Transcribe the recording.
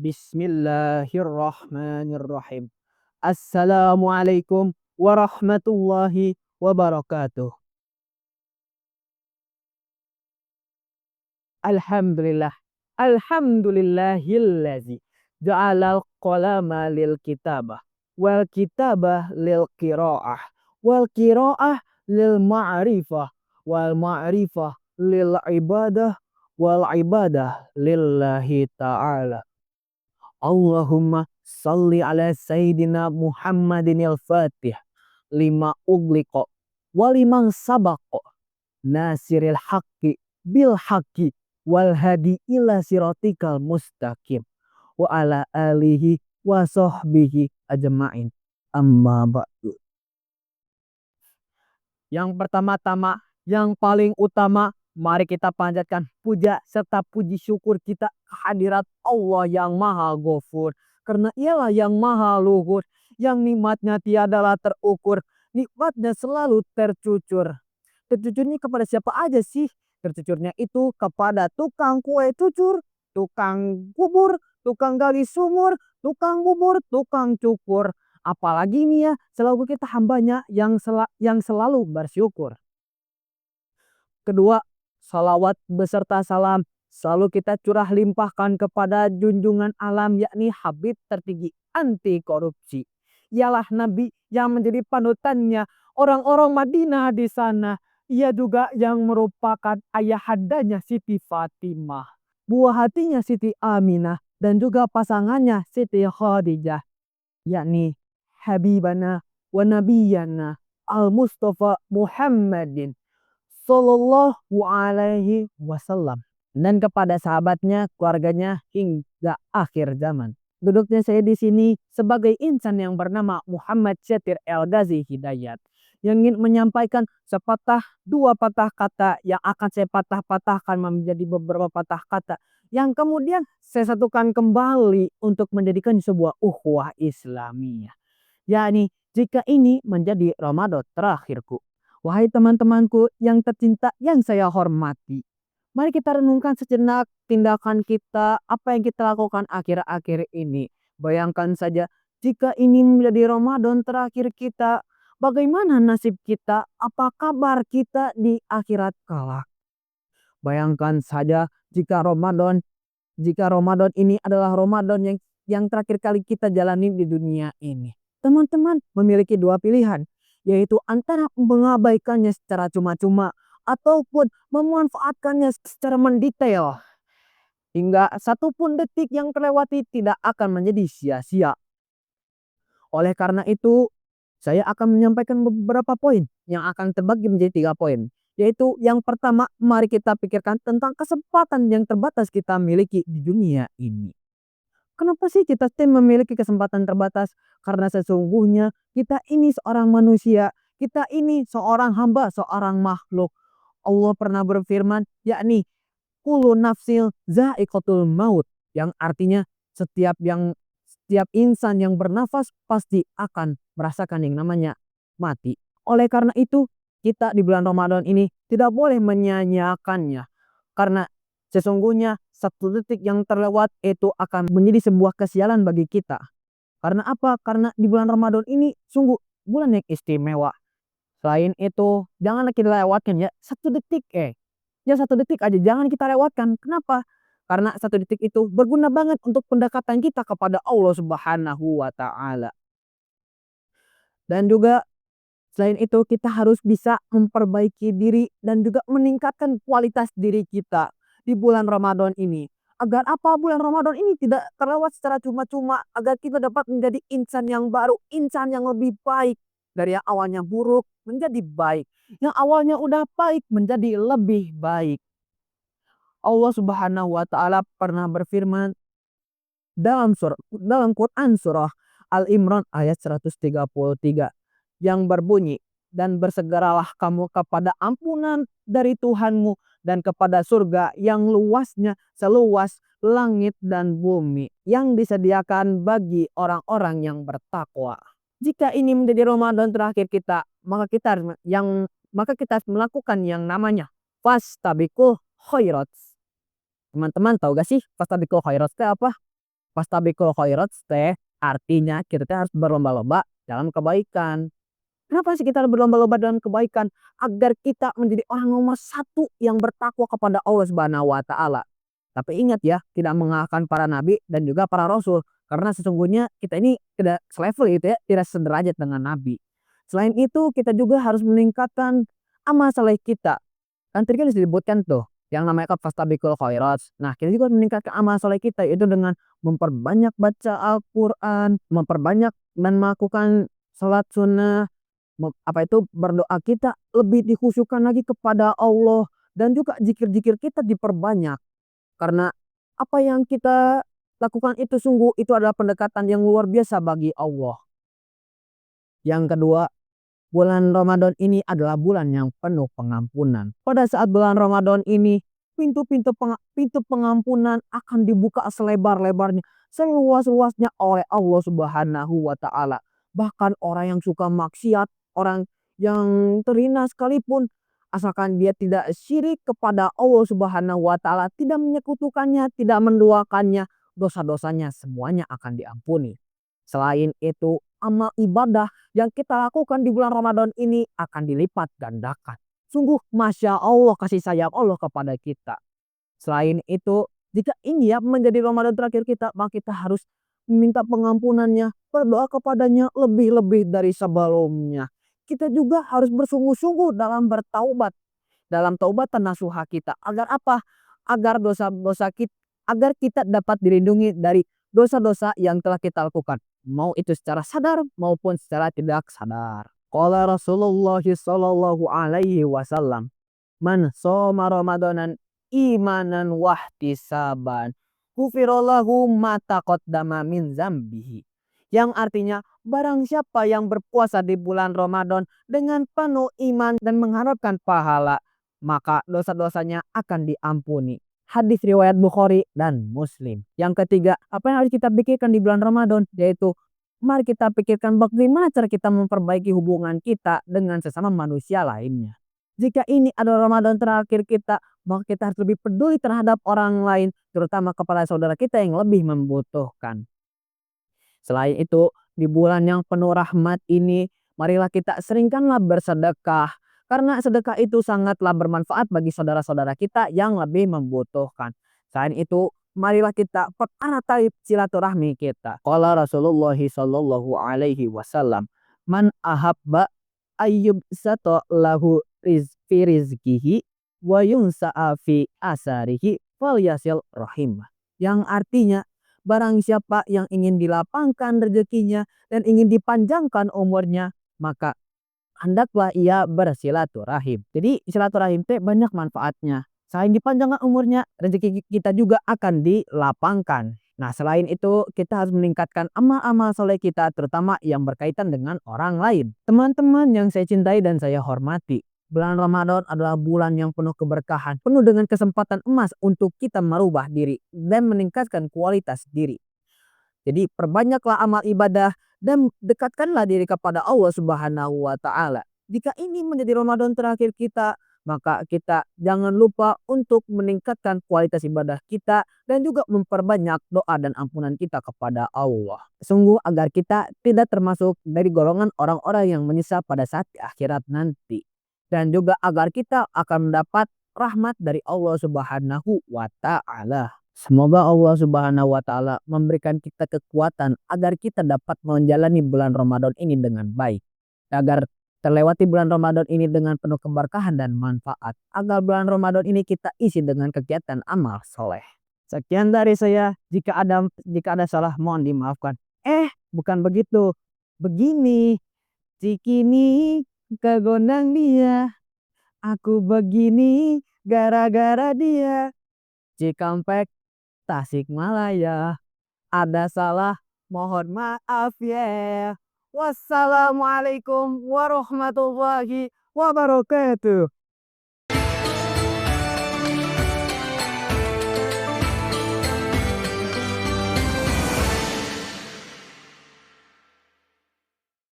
Bismillahirrahmanirrahim. Assalamualaikum warahmatullahi wabarakatuh. Alhamdulillah. Alhamdulillahillazi ja'alal qalama lil kitabah wal kitabah lil qiraah wal qiraah lil ma'rifah wal ma'rifah lil ibadah wal ibadah lillahi ta'ala. Allahumma salli ala Sayyidina Muhammadin al-Fatih lima ugliqo waliman sabaqo nasiril haqqi bil haqqi wal hadi ila siratikal mustaqim wa ala alihi wa sahbihi ajma'in amma ba'du. Yang pertama-tama, yang paling utama, mari kita panjatkan puja serta puji syukur kita kehadirat Allah yang maha ghafur. Karena ialah yang maha luhur, yang nikmatnya tiadalah terukur, nikmatnya selalu tercucur. Tercucurnya kepada siapa aja sih? Tercucurnya itu kepada tukang kue cucur, tukang bubur, tukang gali sumur, tukang bubur, tukang cukur. Apalagi nih ya, selalu kita hambanya yang selalu bersyukur. Kedua, salawat beserta salam selalu kita curah limpahkan kepada junjungan alam yakni Habib tertinggi anti korupsi. Ialah Nabi yang menjadi panutannya orang-orang Madinah di sana. Ia juga yang merupakan ayahandanya Siti Fatimah, buah hatinya Siti Aminah, dan juga pasangannya Siti Khadijah, yakni Habibana wa Nabiyana Al-Mustafa Muhammadin Sallallahu alaihi wasallam. Dan kepada sahabatnya, keluarganya hingga akhir zaman. Duduknya saya di sini sebagai insan yang bernama Muhammad Syatir El Ghazi Hidayat, yang ingin menyampaikan sepatah dua patah kata yang akan saya patah-patahkan menjadi beberapa patah kata yang kemudian saya satukan kembali untuk menjadikan sebuah ukhuwah Islamiyah. Yakni jika ini menjadi Ramadan terakhirku. Wahai teman-temanku yang tercinta yang saya hormati, mari kita renungkan sejenak tindakan kita, apa yang kita lakukan akhir-akhir ini. Bayangkan saja jika ini menjadi Ramadan terakhir kita, bagaimana nasib kita, apa kabar kita di akhirat kelak. Bayangkan saja jika Ramadan ini adalah Ramadan yang terakhir kali kita jalani di dunia ini. Teman-teman memiliki dua pilihan, yaitu antara mengabaikannya secara cuma-cuma ataupun memanfaatkannya secara mendetail. Hingga satu pun detik yang terlewati tidak akan menjadi sia-sia. Oleh karena itu, saya akan menyampaikan beberapa poin yang akan terbagi menjadi 3 poin. Yaitu yang pertama, mari kita pikirkan tentang kesempatan yang terbatas kita miliki di dunia ini. Kenapa sih kita memiliki kesempatan terbatas? Karena sesungguhnya kita ini seorang manusia, kita ini seorang hamba, seorang makhluk. Allah pernah berfirman, yakni kullu nafsil za'iqatul maut, yang artinya setiap insan yang bernafas pasti akan merasakan yang namanya mati. Oleh karena itu, kita di bulan Ramadan ini tidak boleh menyia-nyiakannya. Karena sesungguhnya satu detik yang terlewat itu akan menjadi sebuah kesialan bagi kita. Karena apa? Karena di bulan Ramadan ini sungguh bulan yang istimewa. Selain itu, janganlah kita lewatkan ya satu detik ya satu detik aja jangan kita lewatkan. Kenapa? Karena satu detik itu berguna banget untuk pendekatan kita kepada Allah Subhanahu wa taala. Dan juga selain itu kita harus bisa memperbaiki diri dan juga meningkatkan kualitas diri kita di bulan Ramadan ini. Agar apa? Bulan Ramadan ini tidak terlewat secara cuma-cuma. Agar kita dapat menjadi insan yang baru, insan yang lebih baik. Dari yang awalnya buruk menjadi baik. Yang awalnya udah baik menjadi lebih baik. Allah Subhanahu wa taala pernah berfirman dalam Quran surah Al-Imran ayat 133 yang berbunyi, dan bersegeralah kamu kepada ampunan dari Tuhanmu dan kepada surga yang luasnya seluas langit dan bumi yang disediakan bagi orang-orang yang bertakwa. Jika ini menjadi Ramadan terakhir kita, maka kita harus melakukan yang namanya fastabiqul khairat. Teman-teman tahu gak sih fastabiqul khairat itu apa? Fastabiqul khairat teh artinya kita teh harus berlomba-lomba dalam kebaikan. Kenapa sih kita berlomba-lomba dalam kebaikan? Agar kita menjadi orang nomor satu yang bertakwa kepada Allah Subhanahu wa Ta'ala. Tapi ingat ya, tidak mengalahkan para nabi dan juga para rasul. Karena sesungguhnya kita ini tidak selevel gitu ya, tidak sederajat dengan nabi. Selain itu, kita juga harus meningkatkan amal saleh kita. Kan tadi kan disebutkan tuh, yang namanya kan fastabiqul khairat. Nah, kita juga harus meningkatkan amal saleh kita itu dengan memperbanyak baca Al-Qur'an, memperbanyak dan melakukan salat sunnah, apa itu berdoa kita lebih dikhusyukkan lagi kepada Allah dan juga zikir-zikir kita diperbanyak. Karena apa yang kita lakukan itu sungguh itu adalah pendekatan yang luar biasa bagi Allah. Yang kedua, bulan Ramadan ini adalah bulan yang penuh pengampunan. Pada saat bulan Ramadan ini, pintu pengampunan akan dibuka selebar-lebarnya, seluas-luasnya oleh Allah Subhanahu wa Ta'ala. Bahkan orang yang suka maksiat, orang yang terhina sekalipun, asalkan dia tidak syirik kepada Allah Subhanahu wa Ta'ala, tidak menyekutukannya, tidak menduakannya, dosa-dosanya semuanya akan diampuni. Selain itu, amal ibadah yang kita lakukan di bulan Ramadan ini akan dilipat gandakan. Sungguh Masya Allah kasih sayang Allah kepada kita. Selain itu, jika ini ya menjadi Ramadan terakhir kita, maka kita harus minta pengampunannya, berdoa kepadanya lebih-lebih dari sebelumnya. Kita juga harus bersungguh-sungguh dalam bertaubat, dalam taubatan nasuha kita. Agar apa? Agar dosa-dosa kita, agar kita dapat dilindungi dari dosa-dosa yang telah kita lakukan. Mau itu secara sadar maupun secara tidak sadar. Qala Rasulullah sallallahu alaihi wasallam, "Man shoma Ramadanan imanan wahtisaban, ghufirallahu ma taqaddama min zambihi." Yang artinya, barang siapa yang berpuasa di bulan Ramadan dengan penuh iman dan mengharapkan pahala, maka dosa-dosanya akan diampuni. Hadis riwayat Bukhari dan Muslim. Yang ketiga, apa yang harus kita pikirkan di bulan Ramadan? Yaitu, mari kita pikirkan bagaimana cara kita memperbaiki hubungan kita dengan sesama manusia lainnya. Jika ini adalah Ramadan terakhir kita, maka kita harus lebih peduli terhadap orang lain, terutama kepada saudara kita yang lebih membutuhkan. Selain itu, di bulan yang penuh rahmat ini, marilah kita seringkanlah bersedekah. Karena sedekah itu sangatlah bermanfaat bagi saudara-saudara kita yang lebih membutuhkan. Selain itu, marilah kita pererat tali silaturahmi kita. Qala Rasulullah sallallahu alaihi wasallam, "Man ahabba ayyub sato lahu fi rizkihi wa yunsa'a fi asarihi falyasil rahimah." Yang artinya, barang siapa yang ingin dilapangkan rezekinya dan ingin dipanjangkan umurnya, maka hendaklah ia bersilaturahim. Jadi silaturahim teh banyak manfaatnya. Selain dipanjangkan umurnya, rezeki kita juga akan dilapangkan. Nah, selain itu kita harus meningkatkan amal-amal soleh kita, terutama yang berkaitan dengan orang lain. Teman-teman yang saya cintai dan saya hormati, bulan Ramadan adalah bulan yang penuh keberkahan, penuh dengan kesempatan emas untuk kita merubah diri dan meningkatkan kualitas diri. Jadi perbanyaklah amal ibadah dan dekatkanlah diri kepada Allah Subhanahu wa Ta'ala. Jika ini menjadi Ramadan terakhir kita, maka kita jangan lupa untuk meningkatkan kualitas ibadah kita dan juga memperbanyak doa dan ampunan kita kepada Allah. Sungguh agar kita tidak termasuk dari golongan orang-orang yang menyesal pada saat di akhirat nanti. Dan juga agar kita akan mendapat rahmat dari Allah Subhanahu wa Ta'ala. Semoga Allah Subhanahu wa Ta'ala memberikan kita kekuatan agar kita dapat menjalani bulan Ramadan ini dengan baik. Agar terlewati bulan Ramadan ini dengan penuh keberkahan dan manfaat. Agar bulan Ramadan ini kita isi dengan kegiatan amal soleh. Sekian dari saya. Jika ada salah mohon dimaafkan. Bukan begitu. Begini. Cikini kegondang dia. Aku begini gara-gara dia. Cikampek Tasikmalaya. Ada salah, mohon maaf ya. Wassalamualaikum warahmatullahi wabarakatuh.